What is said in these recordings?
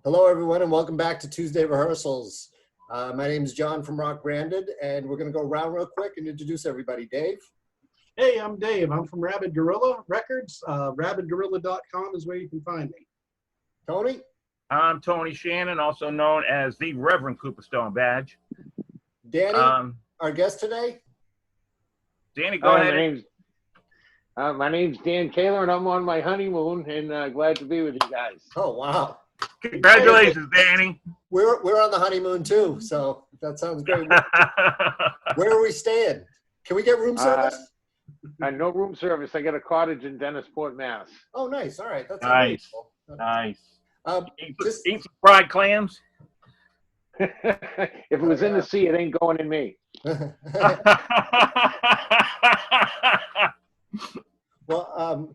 Hello, everyone, and welcome back to Tuesday Rehearsals. My name is John from RockBranded, and we're going to go around real quick and introduce everybody. Dave? Hey, I'm Dave. I'm from Rabid Gorilla Records. RabidGorilla.com is where you can find me. Tony? I'm Tony Shannon, also known as the Reverend Cooperstone Badge. Danny, our guest today? Danny, go ahead. My name's Dan Kahler, and I'm on my honeymoon, and glad to be with you guys. Oh, wow. Congratulations, Danny. We're on the honeymoon, too, so that sounds great. Where are we staying? Can we get room service? No room service. I got a cottage in Dennisport, Mass. Oh, nice. All right. That's nice. Cool. Nice. Eat some fried clams? If it was in the sea, it ain't going in me. Well,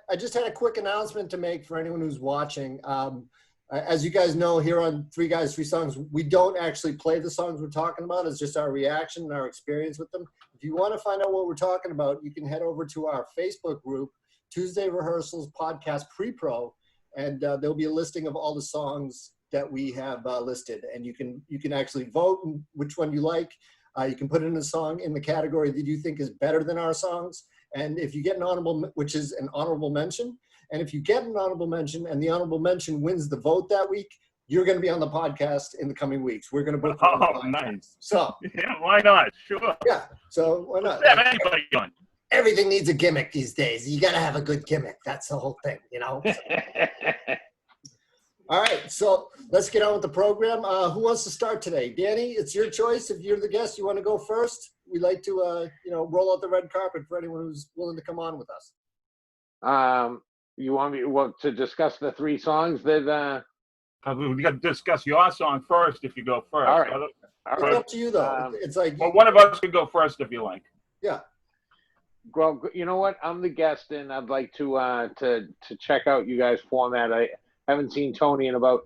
I just had a quick announcement to make for anyone who's watching. As you guys know, here on 3GUYS 3SONGS, we don't actually play the songs we're talking about. It's just our reaction and our experience with them. If you want to find out what we're talking about, you can head over to our Facebook group, Tuesday Rehearsals Podcast Pre-Pro, and there'll be a listing of all the songs that we have listed. And you can actually vote on which one you like. You can put in a song in the category that you think is better than our songs. And if you get an honorable, which is an honorable mention, and if you get an honorable mention and the honorable mention wins the vote that week, you're going to be on the podcast in the coming weeks. We're going to book. Oh, nice. So yeah, why not? Sure. Yeah. So why not? Have anybody on. Everything needs a gimmick these days. You got to have a good gimmick. That's the whole thing, you know. So. All right, so let's get on with the program. Who wants to start today? Danny, it's your choice. If you're the guest, you want to go first. We like to, roll out the red carpet for anyone who's willing to come on with us. You want me to discuss the three songs that? We got to discuss your song first. If you go first, all right. It's up to you, though. It's like one of us can go first if you like. Yeah. Well, you know what? I'm the guest, and I'd like to check out you guys' format. I haven't seen Tony in about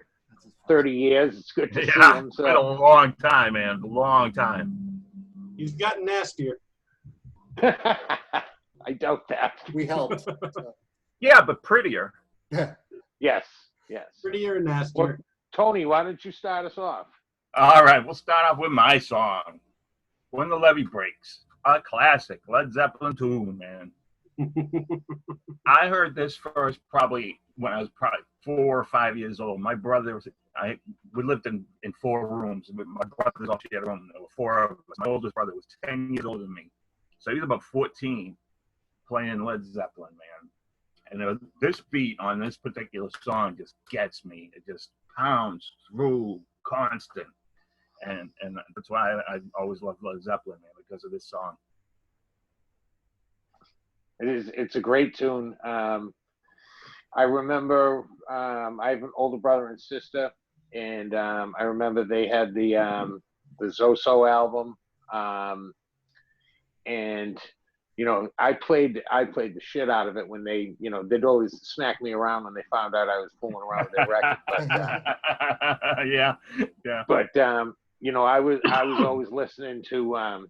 30 years. It's good to see him. So. It's been a long time, man. A long time. He's gotten nastier. I doubt that. We helped. So. Yeah, but prettier. Yes. Prettier and nastier. Well, Tony, why don't you start us off? All right, we'll start off with my song, When the Levee Breaks. A classic, Led Zeppelin tune, man. I heard this first probably when I was probably 4 or 5 years old. My brother, we lived in 4 rooms. My brother's all she had a room. There were 4 of us. My oldest brother was 10 years older than me. So he was about 14 playing Led Zeppelin, man. And this beat on this particular song just gets me. It just pounds through constant. And that's why I always loved Led Zeppelin, man, because of this song. It's a great tune. I remember I have an older brother and sister, and I remember they had the Zoso album, and I played the shit out of it when they they'd always smack me around when they found out I was fooling around with their record. But, yeah. But I was always listening to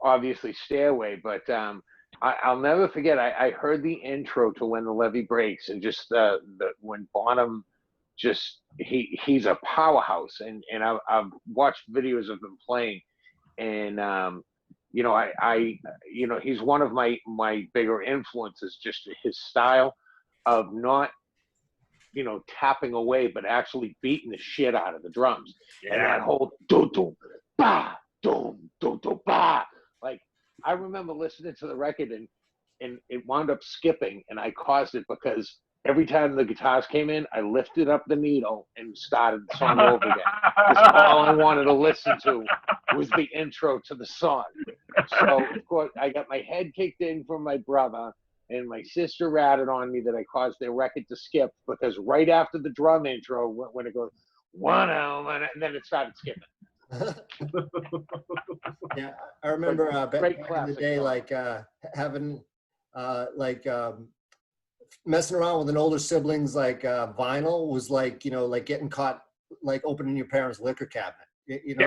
obviously Stairway, but I'll never forget. I heard the intro to When the Levee Breaks, and just when Bonham he's a powerhouse, and I've watched videos of him playing, and he's one of my bigger influences. Just his style of not tapping away, but actually beating the shit out of the drums. Yeah. And that whole dum dum ba dum dum dum ba. Like, I remember listening to the record and it wound up skipping, and I caused it because every time the guitars came in, I lifted up the needle and started the song over again. Because all I wanted to listen to was the intro to the song. So, of course, I got my head kicked in from my brother, and my sister ratted on me that I caused their record to skip, because right after the drum intro, when it goes, one and then it started skipping. Yeah, I remember back in the day, like having messing around with an older sibling's vinyl was like getting caught like opening your parents' liquor cabinet. It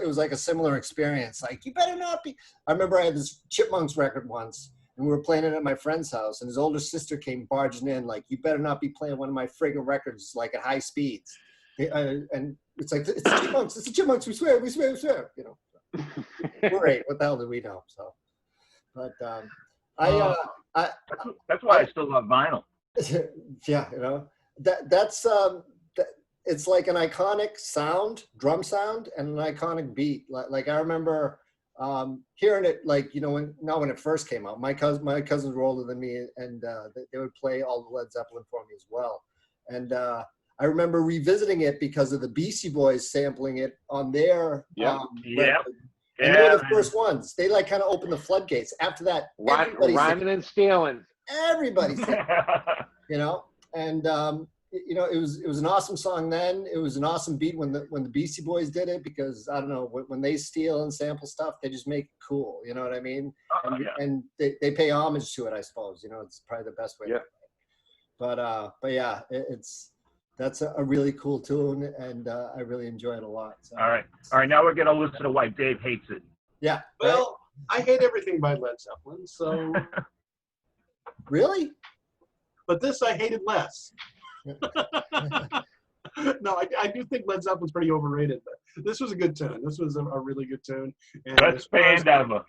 was like a similar experience. Like, you better not be. I remember I had this Chipmunks record once, and we were playing it at my friend's house, and his older sister came barging in like, "You better not be playing one of my friggin' records like at high speeds." And it's like, "It's the Chipmunks, it's the Chipmunks, we swear, we swear, we swear," you know. We're 8, what the hell do we know? So, but that's why I still love vinyl. yeah, you know, it's like an iconic sound, drum sound, and an iconic beat. Like I remember hearing it, like, you know, when it first came out. My cousins were older than me, and they would play all the Led Zeppelin for me as well. And I remember revisiting it because of the Beastie Boys sampling it on their record. And they were the first ones. They like kind of opened the floodgates. After that, rhyming and stealing. Everybody, you know, and you know, it was an awesome song then. It was an awesome beat when the Beastie Boys did it, because I don't know, when they steal and sample stuff, they just make it cool. You know what I mean? And they pay homage to it, I suppose. You know, it's probably the best way. Yeah. But yeah, that's a really cool tune, and I really enjoy it a lot. So. All right. Now we're gonna listen to why Dave hates it. Yeah. Well, I hate everything by Led Zeppelin. So. Really? But this I hated less. No, I do think Led Zeppelin's pretty overrated, but this was a good tune. This was a really good tune. And Best band ever.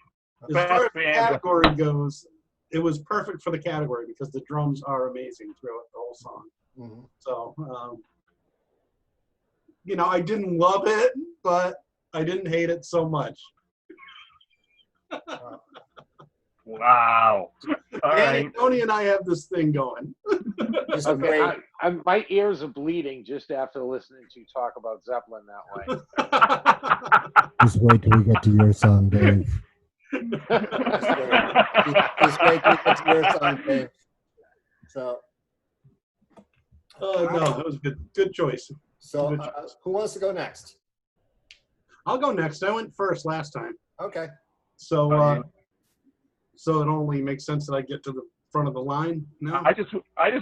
As far as the category goes, it was perfect for the category because the drums are amazing throughout the whole song. Mm-hmm. So, you know, I didn't love it, but I didn't hate it so much. Wow. All right. Tony and I have this thing going. Okay, my ears are bleeding just after listening to you talk about Zeppelin that way. Just wait till we get to your song, Dave. Just wait till we get to your song, Dave. So. No, that was a good choice. So, who wants to go next? I'll go next. I went first last time. Okay. So, so it only makes sense that I get to the front of the line now. I just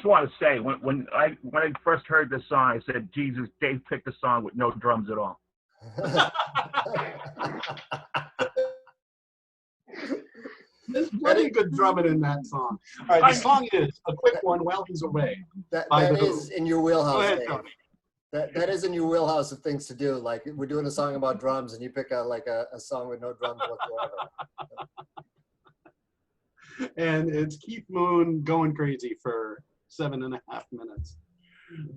want to say, when I first heard this song, I said, Jesus, Dave picked a song with no drums at all. There's plenty of good drumming in that song. All right, the song is A Quick One While He's Away. That is in your wheelhouse. Go ahead, Tony. That is in your wheelhouse of things to do. Like, we're doing a song about drums, and you pick a song with no drums whatsoever. And it's Keith Moon going crazy for 7.5 minutes.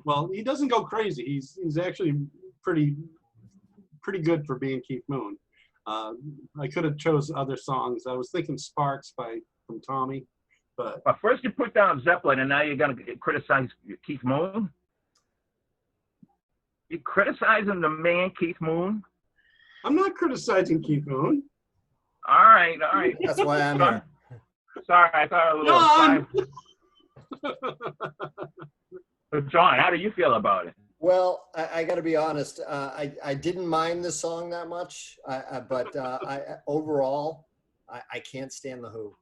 Well, he doesn't go crazy. He's actually pretty good for being Keith Moon. I could have chose other songs. I was thinking Sparks from Tommy, but first you put down Zeppelin, and now you're gonna criticize Keith Moon. You criticizing the man Keith Moon? I'm not criticizing Keith Moon. All right. That's why I'm here. Sorry, I thought a little. So John, how do you feel about it? Well, I got to be honest. I didn't mind this song that much, but overall, I can't stand the Who.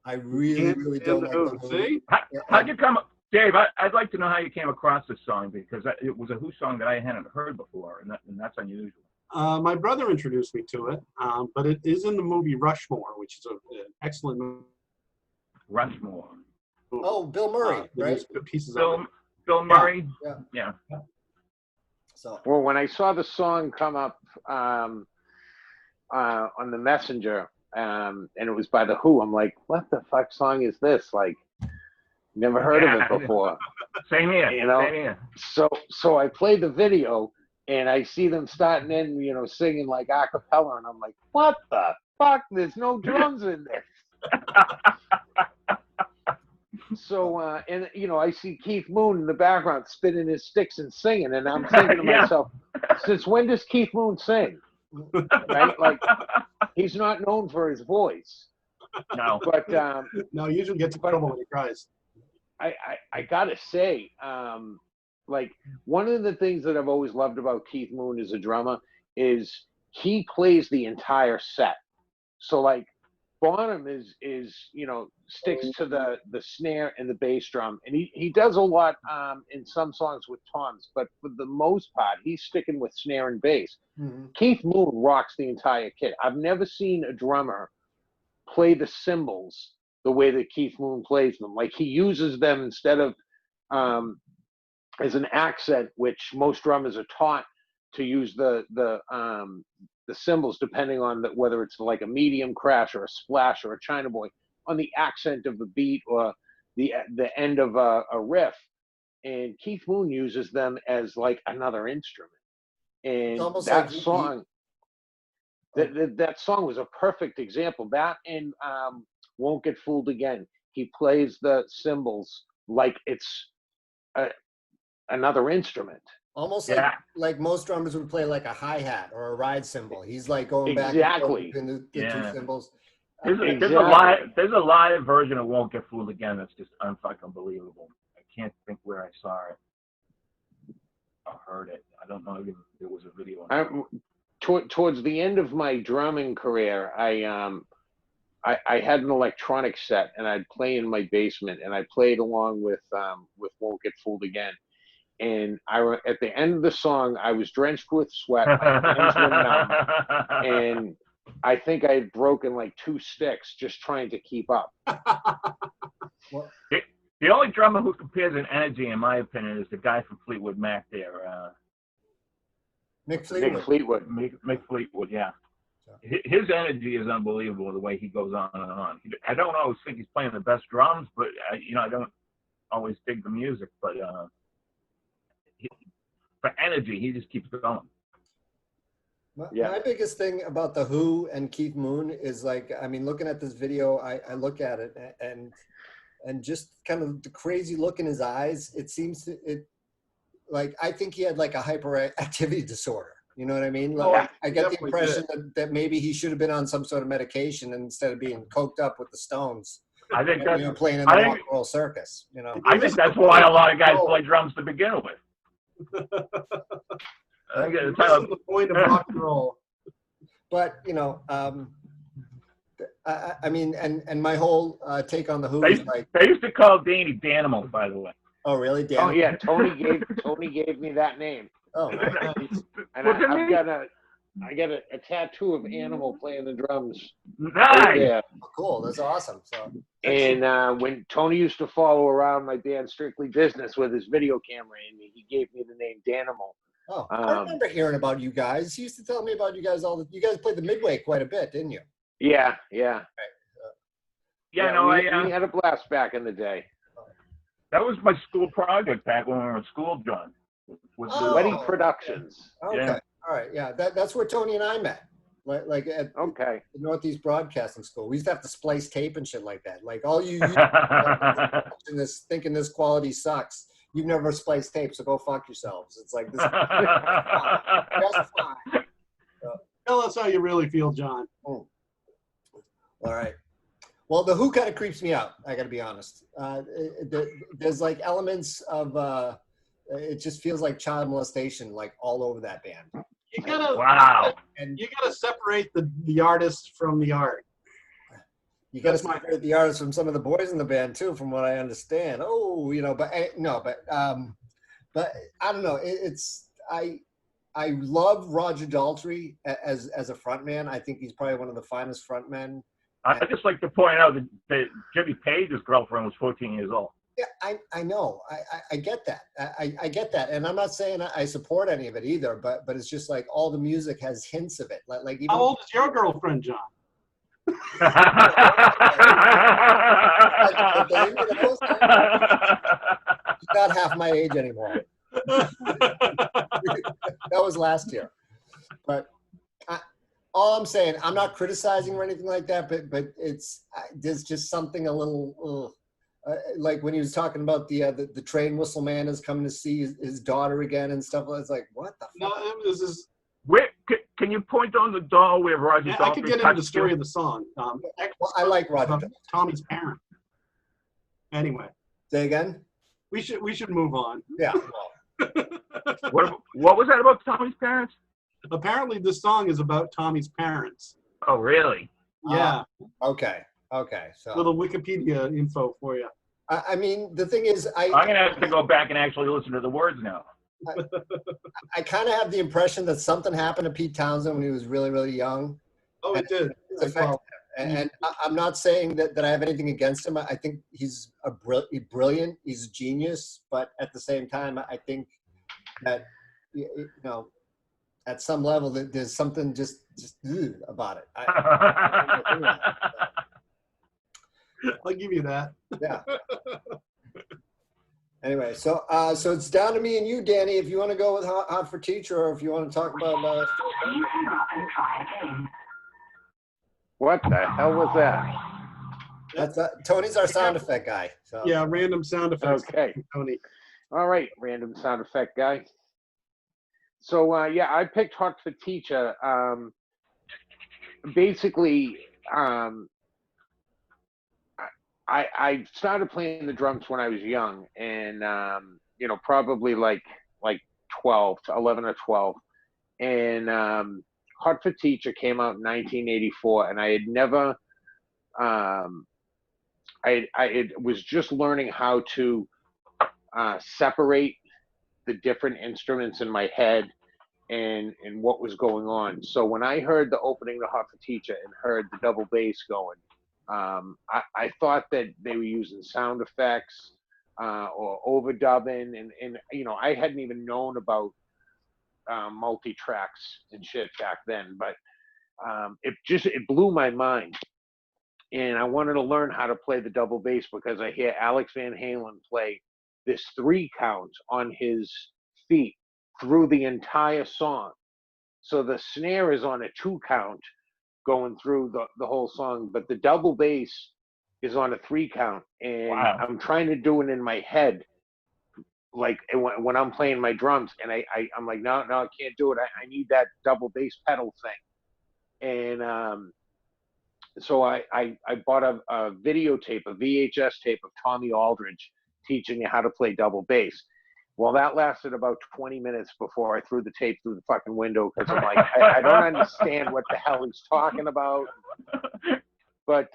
I really don't like the Who. See? How'd you come, Dave? I'd like to know how you came across this song, because it was a Who song that I hadn't heard before, and that's unusual. My brother introduced me to it, but it is in the movie Rushmore, which is an excellent movie. Rushmore. Oh, Bill Murray, right? Pieces of it. Bill Murray. Yeah. So. Well, when I saw the song come up on the Messenger, and it was by the Who, I'm like, what the fuck song is this? Like, never heard of it before. Same here. You know. Same here. So I played the video, and I see them starting in, you know, singing like a cappella, and I'm like, what the fuck? There's no drums in this. So, and, you know, I see Keith Moon in the background spinning his sticks and singing, and I'm thinking to myself, since when does Keith Moon sing? Right? Like, he's not known for his voice. No. But, no, he usually gets in trouble when he cries. I gotta say, like, one of the things that I've always loved about Keith Moon as a drummer is he plays the entire set. So, like, Bonham is you know, sticks to the snare and the bass drum, and he does a lot in some songs with toms, but for the most part he's sticking with snare and bass. Mm-hmm. Keith Moon rocks the entire kit. I've never seen a drummer play the cymbals the way that Keith Moon plays them. Like he uses them instead of as an accent, which most drummers are taught to use the cymbals depending on whether it's like a medium crash or a splash or a China boy on the accent of the beat or the end of a riff. And Keith Moon uses them as like another instrument. And that like song, that song was a perfect example. That and Won't Get Fooled Again. He plays the cymbals like it's another instrument. Almost like most drummers would play like a hi-hat or a ride cymbal. He's like going back between the two cymbals. There's a live version of Won't Get Fooled Again that's just unfucking believable. I can't think where I saw it. I heard it. I don't know if there was a video. Towards the end of my drumming career, I had an electronic set, and I'd play in my basement, and I played along with Won't Get Fooled Again. And at the end of the song, I was drenched with sweat, my hands were numb, and I think I had broken like 2 sticks just trying to keep up. The only drummer who compares in energy, in my opinion, is the guy from Fleetwood Mac there. Mick Fleetwood. Mick Fleetwood, yeah. His energy is unbelievable, the way he goes on and on. I don't always think he's playing the best drums, but, I don't always dig the music. But for energy, he just keeps going. My biggest thing about The Who and Keith Moon is like, I mean, looking at this video, I look at it and just kind of the crazy look in his eyes. It seems like, I think he had like a hyperactivity disorder. You know what I mean? Like, I get the impression that maybe he should have been on some sort of medication instead of being coked up with the Stones. I think that's playing in the rock and roll circus. I think that's why a lot of guys play drums to begin with. I think it's the point of rock and roll. But I mean, and my whole take on The Who is like, they used to call Danny Danimal, by the way. Oh, really? Danimal? Oh yeah, Tony gave me that name. Oh, nice. And I got a tattoo of Animal playing the drums. Nice. Yeah. Oh, cool. That's awesome. So. And when Tony used to follow around my band Strictly Business with his video camera in me, he gave me the name Danimal. Oh, I remember hearing about you guys. He used to tell me about you guys you guys played the Midway quite a bit, didn't you? Yeah. Right. We had a blast back in the day. That was my school project back when we were in school, John. The Wedding Productions. Okay. Yeah. All right. Yeah. That's where Tony and I met. Like at the Northeast Broadcasting School. We used to have to splice tape and shit like that. Like all you thinking this quality sucks. You've never spliced tape, so go fuck yourselves. It's like this. Just fine. Tell us how you really feel, John. All right. Well, The Who kind of creeps me out. I got to be honest. There's like elements of. It just feels like child molestation, like all over that band. You gotta and you gotta separate the artist from the art. You gotta separate the artist from some of the boys in the band too, from what I understand. Oh, but I don't know. I love Roger Daltrey as a frontman. I think he's probably one of the finest frontmen. I'd just like to point out that Jimmy Page's girlfriend was 14 years old. Yeah, I know. I get that. I get that. And I'm not saying I support any of it either, but it's just like all the music has hints of it. Like even, how old is your girlfriend, John? She's not half my age anymore. That was last year. But all I'm saying, I'm not criticizing or anything like that, but there's just something a little... like when he was talking about the train whistle man is coming to see his daughter again and stuff. It's like, what the fuck? No, this is. Where can you point on the doll where Roger? Yeah, I could get into the story of the song. Well, I like Roger. Tommy's parent. Anyway. Say again. We should move on. Yeah. What was that about Tommy's parents? Apparently, this song is about Tommy's parents. Oh, really? Yeah. Okay. So little Wikipedia info for you. I mean, the thing is, I'm gonna have to go back and actually listen to the words now. I kind of have the impression that something happened to Pete Townsend when he was really, really young. Oh, it did. And I'm not saying that I have anything against him. I think he's brilliant. He's a genius. But at the same time, I think that, you know, at some level, there's something just about it. I'll give you that. Yeah. Anyway, so it's down to me and you, Danny, if you want to go with Hot for Teacher, or if you want to talk about. What the hell was that? That's Tony's our sound effect guy. So. Yeah, random sound effects. Okay. Tony. All right, random sound effect guy. So yeah, I picked Hot for Teacher. Basically, I started playing the drums when I was young, and you know, probably like 11 or 12, and Hot for Teacher came out in 1984, and I had never, I was just learning how to separate the different instruments in my head and what was going on. So when I heard the opening to Hot for Teacher and heard the double bass going, I thought that they were using sound effects or overdubbing, and you know, I hadn't even known about multi-tracks and shit back then, but it blew my mind, and I wanted to learn how to play the double bass because I hear Alex Van Halen play this 3 count on his feet through the entire song. So the snare is on a 2 count going through the whole song, but the double bass is on a 3 count, and wow. I'm trying to do it in my head, like when I'm playing my drums, and I'm like, no, I can't do it. I need that double bass pedal thing. And so I bought a videotape, a VHS tape of Tommy Aldridge teaching me how to play double bass. Well, that lasted about 20 minutes before I threw the tape through the fucking window, because I'm like, I don't understand what the hell he's talking about. But,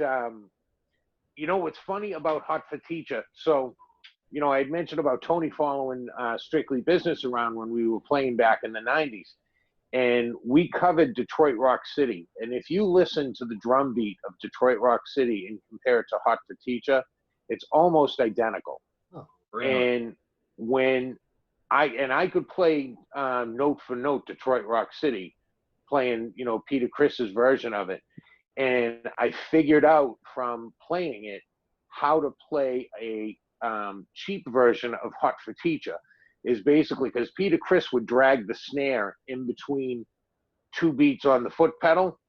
you know, what's funny about Hot for Teacher, so, you know, I had mentioned about Tony following Strictly Business around when we were playing back in the 90s. And we covered Detroit Rock City. And if you listen to the drum beat of Detroit Rock City and compare it to Hot for Teacher, it's almost identical. Oh, really? And when I could play note for note Detroit Rock City, playing, you know, Peter Criss's version of it, and I figured out from playing it how to play a cheap version of Hot for Teacher. Is basically because Peter Criss would drag the snare in between 2 beats on the foot pedal,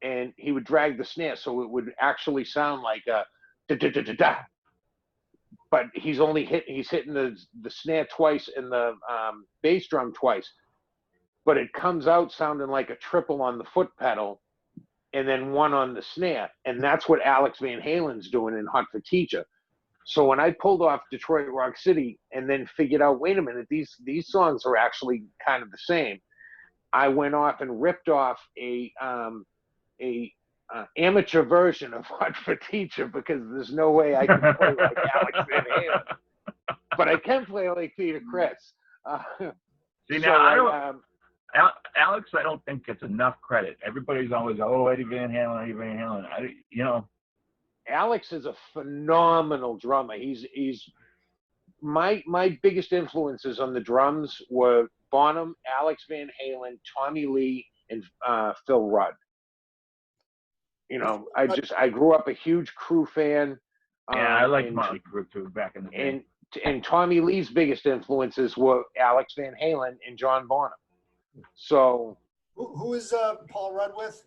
and he would drag the snare so it would actually sound like a da da da da da. But he's hitting the snare twice and the bass drum twice, but it comes out sounding like a triple on the foot pedal and then 1 on the snare, and that's what Alex Van Halen's doing in Hot for Teacher. So when I pulled off Detroit Rock City and then figured out, wait a minute, these songs are actually kind of the same, I went off and ripped off a amateur version of Hot for Teacher, because there's no way I can play like Alex Van Halen, but I can play like Peter Criss. See, now Alex, I don't think gets enough credit. Everybody's always, oh, Eddie Van Halen. You know. Alex is a phenomenal drummer. He's my biggest influences on the drums were Bonham, Alex Van Halen, Tommy Lee, and Phil Rudd. You know, I grew up a huge Crew fan. Yeah, I liked Motley Crue too back in the day. And Tommy Lee's biggest influences were Alex Van Halen and John Bonham. So who is Paul Rudd with?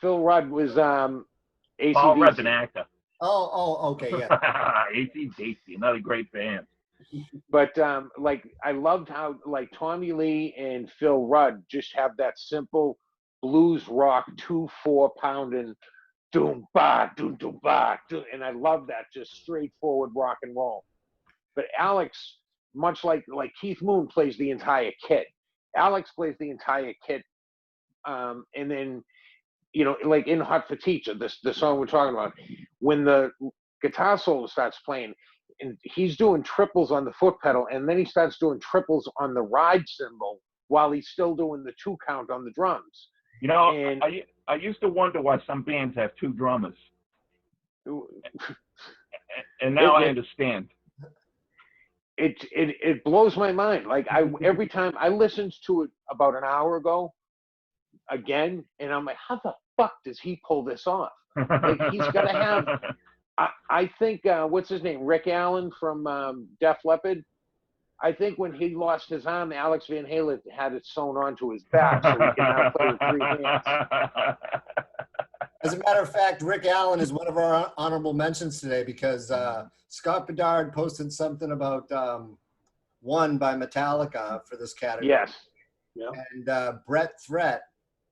Phil Rudd was AC/DC. Paul Rudd's an actor. Oh, okay, yeah. AC/DC, another great band. But like, I loved how like Tommy Lee and Phil Rudd just have that simple blues rock 2/4 pounding doom ba doom doom ba, and I love that just straightforward rock and roll. But Alex, much like Keith Moon, plays the entire kit. Alex plays the entire kit, and then, you know, like in Hot for Teacher, the song we're talking about, when the guitar solo starts playing, and he's doing triples on the foot pedal, and then he starts doing triples on the ride cymbal while he's still doing the 2 count on the drums. You know, and I used to wonder why some bands have two drummers, and now I understand. It blows my mind. Like every time I listened to it about an hour ago again, and I'm like, how the fuck does he pull this off? Like he's got to have. I think what's his name, Rick Allen from Def Leppard. I think when he lost his arm, Alex Van Halen had it sewn onto his back so he can now play with three hands. As a matter of fact, Rick Allen is one of our honorable mentions today because Scott Bedard posted something about One by Metallica for this category. Yes. Yeah. And Brett Threat,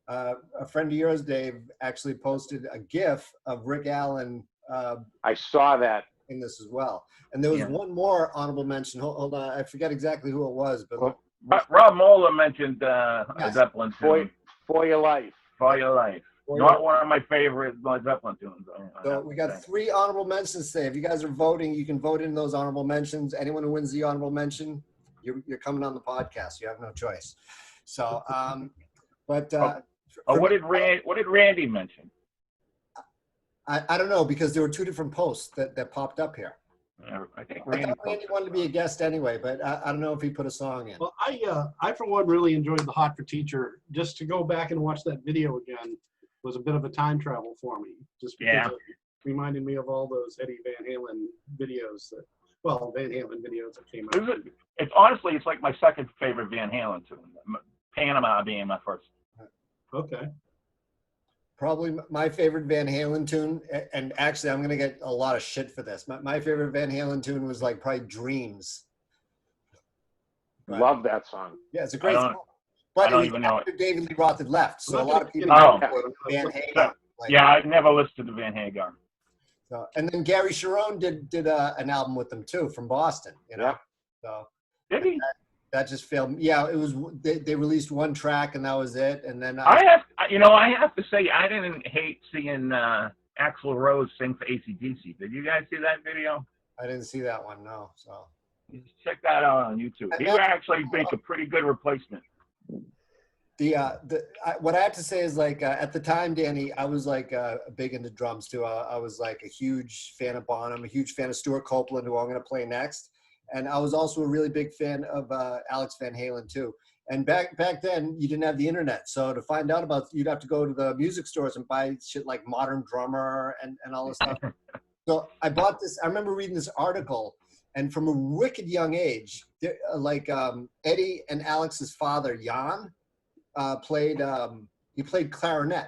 a friend of yours, Dave, actually posted a GIF of Rick Allen. I saw that. In this as well. And there was one more honorable mention. Hold on. I forget exactly who it was. But Rob Moeller mentioned a Zeppelin tune. For Your Life. For Your Life. Not one of my favorite Led Zeppelin tunes. So we got 3 honorable mentions today. If you guys are voting, you can vote in those honorable mentions. Anyone who wins the honorable mention, you're coming on the podcast. You have no choice. So, what did Randy mention? I don't know, because there were 2 different posts that popped up here. I think Randy wanted to be a guest anyway, but I don't know if he put a song in. Well, I for one really enjoyed the Hot for Teacher. Just to go back and watch that video again was a bit of a time travel for me. Just because it reminded me of all those Eddie Van Halen videos Van Halen videos that came out. It's honestly, it's like my second favorite Van Halen tune. Panama being my first. Okay. Probably my favorite Van Halen tune, and actually I'm going to get a lot of shit for this. My favorite Van Halen tune was like probably Dreams. Love that song. Yeah, it's a great song. But I don't even know it. David Lee Roth had left, so a lot of people Van Hagar. I never listened to Van Hagar. So, and then Gary Sharon did an album with them too from Boston. You know, yeah. So did he? That just failed. Yeah, it was. They released one track and that was it. And then I have to say I didn't hate seeing Axl Rose sing for AC/DC. Did you guys see that video? I didn't see that one. No. So check that out on YouTube. He actually make a pretty good replacement. What I have to say is like at the time, Danny, I was like big into drums too. I was like a huge fan of Bonham, a huge fan of Stuart Copeland, who I'm going to play next. And I was also a really big fan of Alex Van Halen too. And back then, you didn't have the internet, so to find out about, you'd have to go to the music stores and buy shit like Modern Drummer and all this stuff. So I bought this. I remember reading this article, and from a wicked young age, Eddie and Alex's father Jan played clarinet,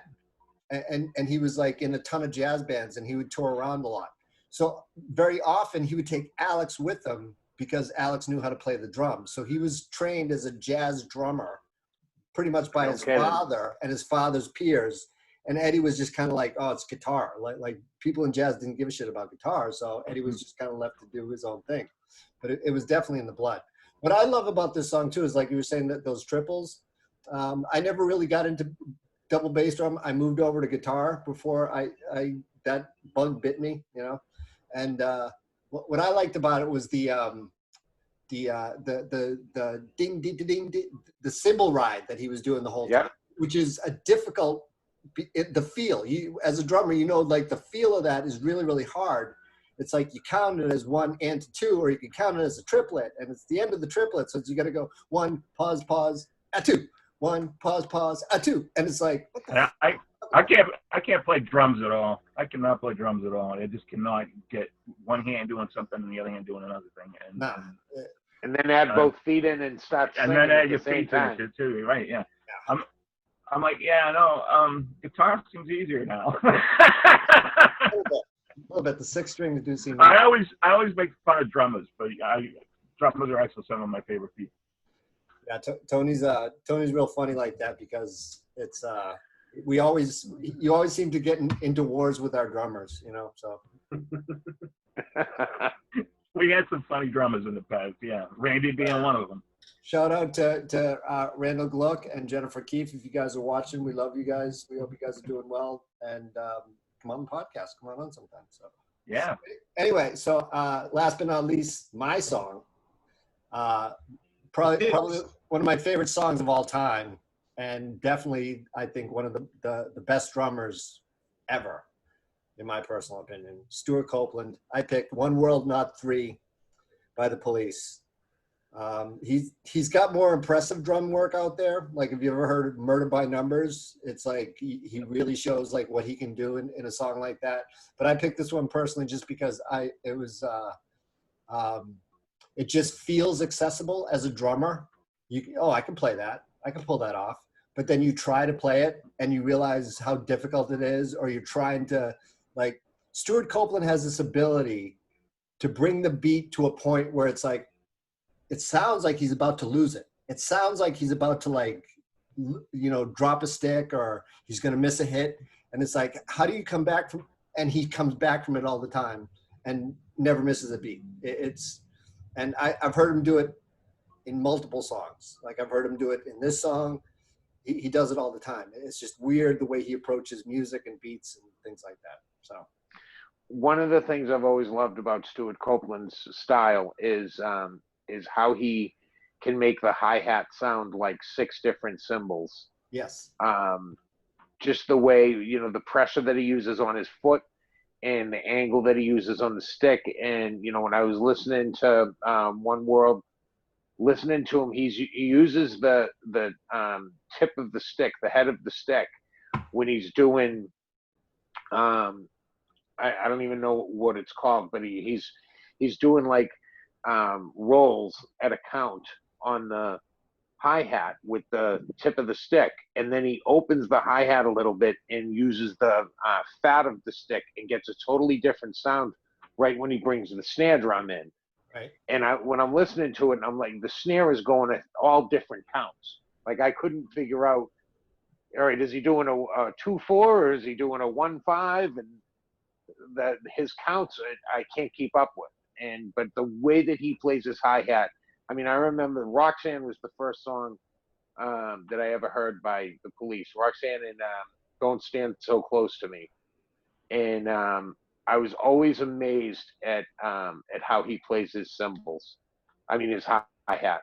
and he was like in a ton of jazz bands, and he would tour around a lot. So very often he would take Alex with him, because Alex knew how to play the drums. So he was trained as a jazz drummer pretty much by his father and his father's peers. And Eddie was just kind of like, oh, it's guitar. Like people in jazz didn't give a shit about guitar. So Eddie was just kind of left to do his own thing. But it was definitely in the blood. What I love about this song too is, like you were saying, that those triples. I never really got into double bass drum. I moved over to guitar before that bug bit me, you know? And what I liked about it was the ding ding ding, the cymbal ride that he was doing the whole time, which is a difficult. The feel, you as a drummer, you know, like the feel of that is really, really hard. It's like you count it as 1 and 2, or you can count it as a triplet, and it's the end of the triplet, so you got to go 1 pause pause a 2, 1 pause pause a 2, and it's like what the I can't play drums at all. I cannot play drums at all. I just cannot get one hand doing something and the other hand doing another thing. And then add both feet in and start singing and then add at your the same feet time. in too. Right? Yeah. I'm like, yeah, no. Guitar seems easier now. a little bit. The 6th string do seem. I always make fun of drummers, but drummers are actually some of my favorite people. Yeah, Tony's real funny like that, because it's you always seem to get into wars with our drummers, you know. So we had some funny drummers in the past, yeah. Randy being one of them. Shout out to Randall Gluck and Jennifer Keefe. If you guys are watching, we love you guys. We hope you guys are doing well, and come on the podcast. Come on sometime. So yeah. Anyway, so last but not least, my song, probably one of my favorite songs of all time. and definitely I think one of the best drummers ever, in my personal opinion. Stuart Copeland. I picked One World Not Three by The Police. He's got more impressive drum work out there. Like, if you ever heard Murder by Numbers, it's like he really shows like what he can do in a song like that. But I picked this one personally just because it just feels accessible as a drummer. I can play that. I can pull that off. But then you try to play it and you realize how difficult it is, or you're trying to, like, Stuart Copeland has this ability to bring the beat to a point where it's like, it sounds like he's about to lose it. It sounds like he's about to, like, drop a stick, or he's going to miss a hit. And it's like, how do you come back from, and he comes back from it all the time and never misses a beat. And I've heard him do it in multiple songs. Like, I've heard him do it in this song. He does it all the time. It's just weird the way he approaches music and beats and things like that. So, one of the things I've always loved about Stuart Copeland's style is how he can make the hi-hat sound like 6 different cymbals. Yes. Just the way, the pressure that he uses on his foot and the angle that he uses on the stick. And, when I was listening to One World, listening to him, he uses the tip of the stick, the head of the stick, when he's doing, I don't even know what it's called, but he's doing like rolls at a count on the hi-hat with the tip of the stick, and then he opens the hi-hat a little bit and uses the fat of the stick and gets a totally different sound right when he brings the snare drum in. Right. And when I'm listening to it, I'm like, the snare is going at all different counts. Like, I couldn't figure out, all right, is he doing a 2/4 or is he doing a 1/5? And his counts, I can't keep up with. But the way that he plays his hi-hat, I mean, I remember Roxanne was the first song that I ever heard by The Police. Roxanne and Don't Stand So Close to Me. And I was always amazed at how he plays his cymbals. I mean, his hi-hat.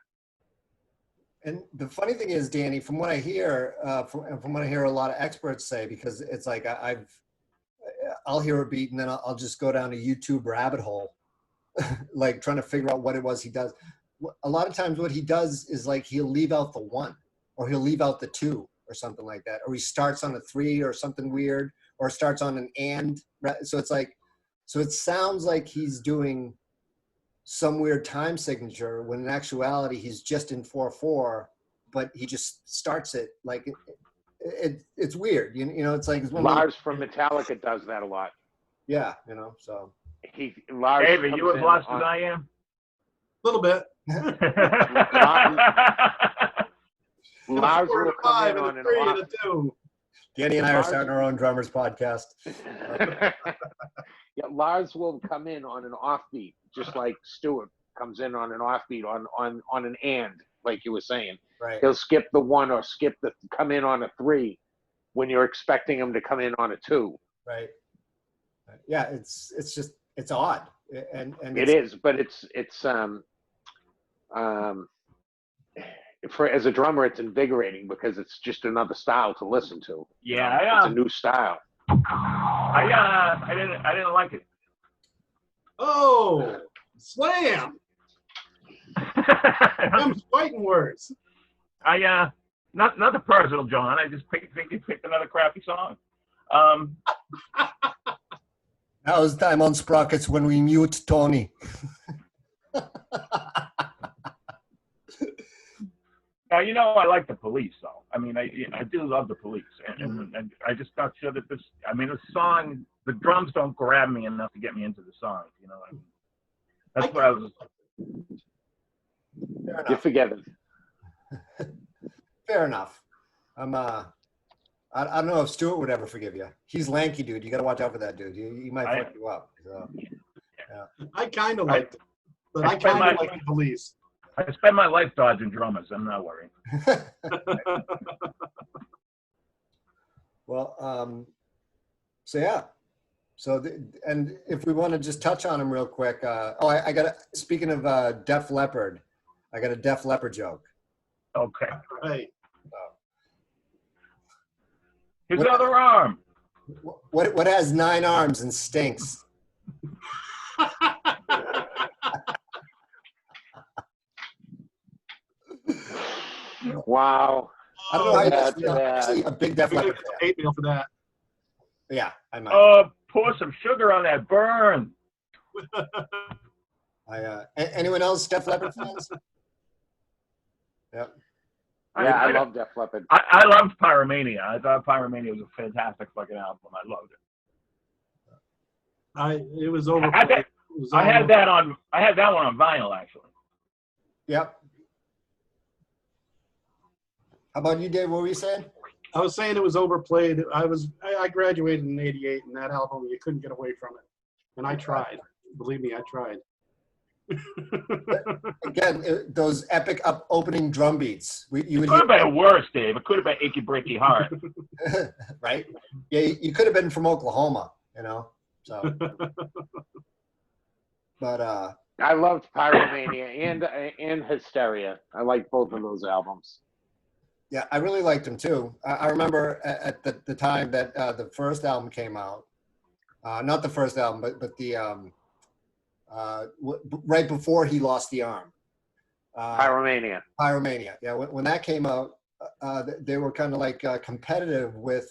And the funny thing is, Danny, from what I hear, from what I hear a lot of experts say, because it's like I'll hear a beat and then I'll just go down a YouTube rabbit hole, like trying to figure out what it was he does. A lot of times what he does is like he'll leave out the 1, or he'll leave out the 2 or something like that. Or he starts on a 3 or something weird, or starts on an and. So it's like, so it sounds like he's doing some weird time signature when in actuality he's just in 4/4, but he just starts it like it's weird. It's like Lars from Metallica does that a lot. Yeah, so Lars. David, you as lost as I am? A little bit. Lars will come in on an off. Danny and I are starting our own drummers podcast. Yeah, Lars will come in on an offbeat, just like Stuart comes in on an offbeat on an and, like you were saying. Right. He'll skip the 1 or come in on a 3 when you're expecting him to come in on a 2. Right. Yeah, it's odd. And it is, but it's as a drummer, it's invigorating because it's just another style to listen to. Yeah, it's a new style. I didn't like it. Oh, slam! I'm fighting words. Nothing personal, John. I just picked another crappy song. Now it's time on Sprockets when we mute Tony. Now, I like The Police, though. I mean, I do love The Police. And I just not sure that the song, the drums don't grab me enough to get me into the song. I mean, that's what I was. You're forgiven. Fair enough. I don't know if Stuart would ever forgive you. He's lanky, dude. You got to watch out for that dude. He might fuck you up. So, yeah. I kind of like it, but I kind of like The Police. I spend my life dodging drummers. I'm not worried. Well, so yeah. So, and if we want to just touch on him real quick. I got speaking of Def Leppard, I got a Def Leppard joke. Okay. Right. His other arm. What has 9 arms and stinks? Wow. I don't know how you That's I'm actually a big Def We gotta Leppard get fan. some hate mail for that. Yeah, I might. Pour some sugar on that burn. Anyone else Def Leppard fans? Yep. Yeah, I love Def Leppard. I loved Pyromania. I thought Pyromania was a fantastic fucking album. I loved it. It was overplayed. I had that one on vinyl actually. Yep. How about you, Dave? What were you saying? I was saying it was overplayed. I graduated in '88, and that album you couldn't get away from it. And I tried. Believe me, I tried. Again, those epic opening drum beats. You would Could have been worse, Dave. It could have been Achy Breaky Heart. right? Yeah, you could have been from Oklahoma, you know. So, but I loved Pyromania and Hysteria. I like both of those albums. yeah, I really liked them too. I remember at the time that the first album came out. Not the first album, but the right before he lost the arm. Pyromania. Pyromania. Yeah, when that came out, they were kind of like competitive with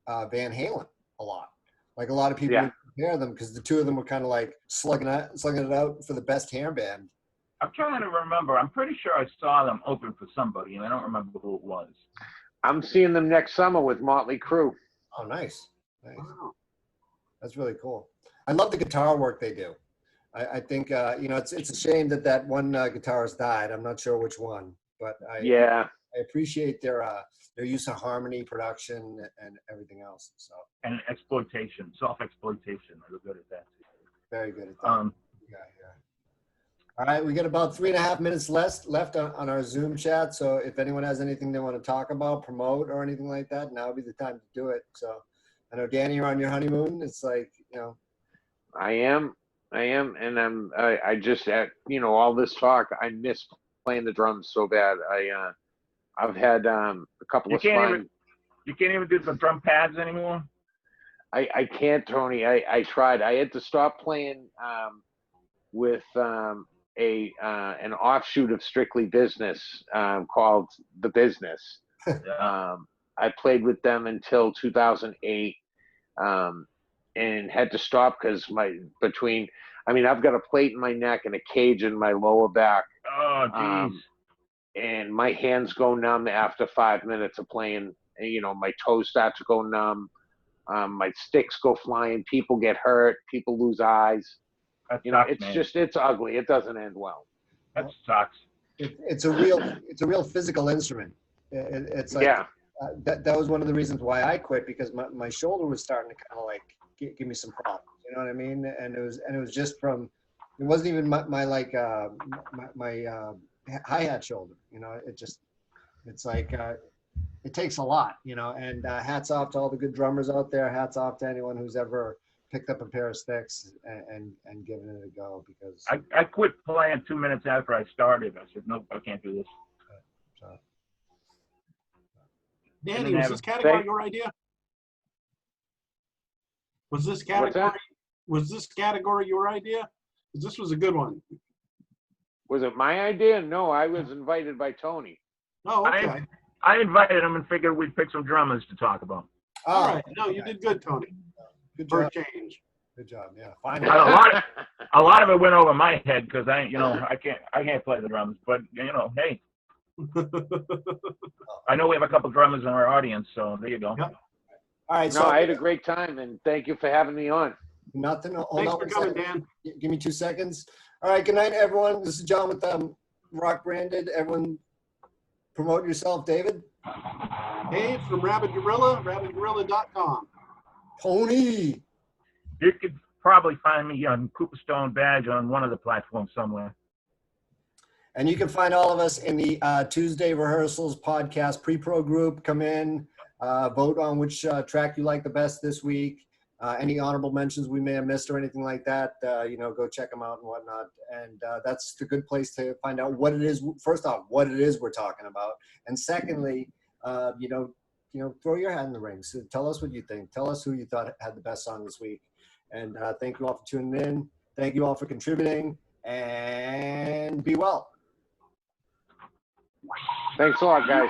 Van Halen a lot. Like a lot of people would compare them because the two of them were kind of like slugging it out for the best hair band. I'm trying to remember. I'm pretty sure I saw them open for somebody, and I don't remember who it was. I'm seeing them next summer with Motley Crue. Oh, nice. Wow. That's really cool. I love the guitar work they do. I think it's a shame that one guitarist died. I'm not sure which one, but I appreciate their use of harmony, production, and everything else. So and exploitation, self-exploitation. They're good at that too. Very good at that. Yeah. All right, we got about 3.5 minutes left on our Zoom chat. So if anyone has anything they want to talk about, promote, or anything like that, now would be the time to do it. So I know, Danny, you're on your honeymoon. It's like, I am, and I just all this talk. I miss playing the drums so bad. I've had a couple of spine. You can't even do the drum pads anymore. I can't, Tony. I tried. I had to stop playing with an offshoot of Strictly Business called The Business. I played with them until 2008. And had to stop because I've got a plate in my neck and a cage in my lower back. Oh, geez. And my hands go numb after 5 minutes of playing. My toes start to go numb. My sticks go flying. People get hurt. People lose eyes. It's ugly. It doesn't end well. That sucks. It's a real physical instrument. It's like, that was one of the reasons why I quit, because my shoulder was starting to kind of like give me some problems. You know what I mean? And it was just from, it wasn't even my hi-hat shoulder. It's like it takes a lot. And hats off to all the good drummers out there. Hats off to anyone who's ever picked up a pair of sticks and given it a go, because I quit playing 2 minutes after I started. I said, nope, I can't do this. Danny, was this category your idea? Was this category your idea? Because this was a good one. Was it my idea? No, I was invited by Tony. Oh, okay. I invited him and figured we'd pick some drummers to talk about. All right. No, you did good, Tony. Good For job. a change. Good job. Yeah. Finally. A lot of it went over my head because I can't play the drums, but hey. I know we have a couple drummers in our audience, so there you go. Yep. All right. No, I had a great time, and thank you for having me on. Nothing. Thanks for coming, Dan. Give me 2 seconds. All right. Good night, everyone. This is John with RockBranded. Everyone, promote yourself, David. Dave from Rabid Gorilla, rabidgorilla.com. Tony. You could probably find me on Cooperstone Badge on one of the platforms somewhere. And you can find all of us in the Tuesday Rehearsals podcast pre-pro group. Come in, vote on which track you like the best this week. Any honorable mentions we may have missed or anything like that, go check them out and whatnot. And that's the good place to find out what it is. First off, what it is we're talking about. And secondly, you know, throw your hat in the ring. So tell us what you think. Tell us who you thought had the best song this week. And thank you all for tuning in. Thank you all for contributing. And be well. Thanks a lot, guys.